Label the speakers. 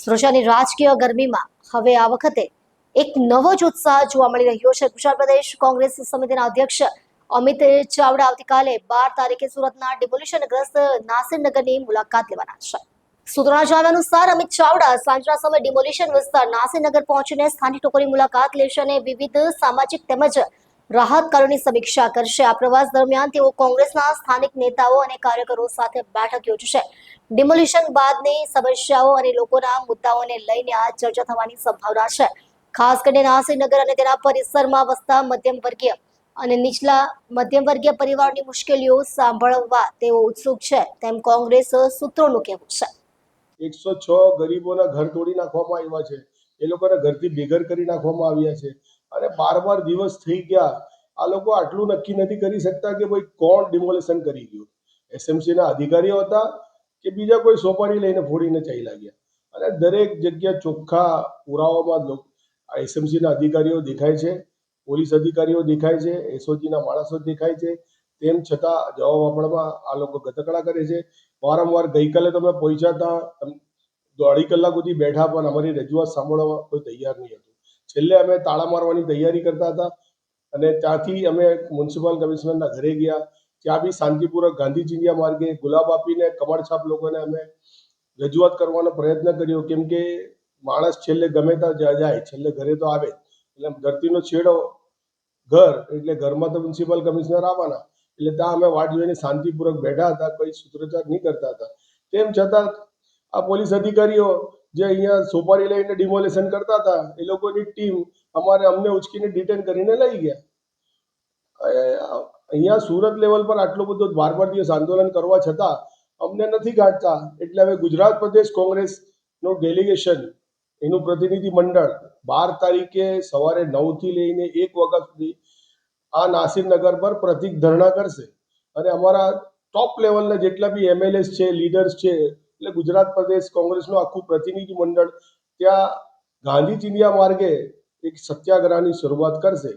Speaker 1: સૃષ્ટિની રાજકીય ગરમીમાં હવે આ વખતે એક નવો જ ઉત્સાહ જોવા મળી રહ્યો છે। ગુજરાત પ્રદેશ કોંગ્રેસ સમિતિના અધ્યક્ષ અમિત ચાવડા આવતીકાલે 12 તારીખે સુરતના ડિમોલિશનગ્રસ્ત નાસિરનગરની મુલાકાત લેવાના છે। સૂત્રોના જણાવ્યા અનુસાર અમિત ચાવડા સાંજના સમયે ડિમોલિશન વિસ્તાર નાસિરનગર પહોંચીને સ્થાનિક લોકોની મુલાકાત લેશે અને વિવિધ સામાજિક તેમજ રાહત કાર્યોની સમીક્ષા કરશે। આ પ્રવાસ દરમિયાન તેઓ કોંગ્રેસના સ્થાનિક નેતાઓ અને કાર્યકરો સાથે બેઠક યોજશે। ડિમોલિશન બાદની સમસ્યાઓ અને લોકોના મુદ્દાઓને લઈને આ ચર્ચા થવાની સંભાવના છે। ખાસ કરીને નાસિરનગર અને તેના પરિસરમાં વસતા મધ્યમવર્ગીય અને નીચલા મધ્યમવર્ગીય પરિવારોની મુશ્કેલીઓ સાંભળવા તેઓ ઉત્સુક છે, તેમ કોંગ્રેસ સૂત્રોનું કહેવું છે।
Speaker 2: 106 ગરીબોના ઘર તોડી નાખવામાં આવ્યા છે, એ લોકોને ઘરથી બેઘર કરી નાખવામાં આવ્યા છે અને 12 દિવસ થઈ ગયા। આ લોકો આટલું નક્કી નથી કરી શકતા કે ભાઈ કોણ ડિમોલેશન કરી ગયું, એસએમસીના અધિકારીઓ હતા કે બીજા કોઈ સોપારી લઈને ફોડીને ચાલ્યા ગયા। અને દરેક જગ્યા ચોખ્ખા પુરાવામાં એસએમસીના અધિકારીઓ દેખાય છે, પોલીસ અધિકારીઓ દેખાય છે, એસઓજીના માણસો દેખાય છે, તેમ છતાં જવાબ આપવામાં આ લોકો ગતકડા કરે છે। વારંવાર ગઈકાલે તમે પહોંચ્યા હતા, 2.5 કલાક સુધી બેઠા, પણ અમારી રજૂઆત સાંભળવા કોઈ તૈયાર નહીં હતું। છેલ્લે અમે તાળા મારવાની તૈયારી કરતા હતા અને ત્યાંથી અમે મ્યુનિસિપલ કમિશનરના ઘરે ગયા। ત્યાં બી શાંતિપૂર્વક ગાંધી ચિંધ્યા માર્ગે ગુલાબ આપીને કમળછાપ લોકોને અમે રજૂઆત કરવાનો પ્રયત્ન કર્યો, કેમ કે માણસ છેલ્લે ગમે ત્યાં જાય, છેલ્લે ઘરે તો આવે। એટલે ધરતીનો છેડો ઘર, એટલે ઘરમાં તો મ્યુનિસિપલ કમિશનર આવવાના, એટલે ત્યાં અમે વાટ જોઈને શાંતિપૂર્વક બેઠા હતા, કોઈ સૂત્રોચ્ચાર નહીં કરતા હતા। તેમ છતાં આ પોલીસ અધિકારીઓ જે અહીંયા સોપારી લઈને ડિમોલેશન કરતા હતા, એ લોકોની ટીમ અમને ઉચકીને ડિટેન કરીને લઈ ગયા। અહીંયા સુરત લેવલ પર આટલો બધો 12 દિવસ આંદોલન કરવા છતાં અમને નથી ગાંઠતા। એટલે હવે ગુજરાત પ્રદેશ કોંગ્રેસનું ડેલિગેશન, એનું પ્રતિનિધિ મંડળ 12 તારીખે સવારે 9 થી લઈને 1 વાગ્યા સુધી આ નાસિરનગર પર પ્રતિક ધરણા કરશે અને અમારા ટોપ લેવલના જેટલા બી એમએલએસ છે, લીડર્સ છે, એટલે ગુજરાત પ્રદેશ કોંગ્રેસનું આખું પ્રતિનિધિ મંડળ ત્યાં ગાંધી ચિંધ્યા માર્ગે એક સત્યાગ્રહની શરૂઆત કરશે।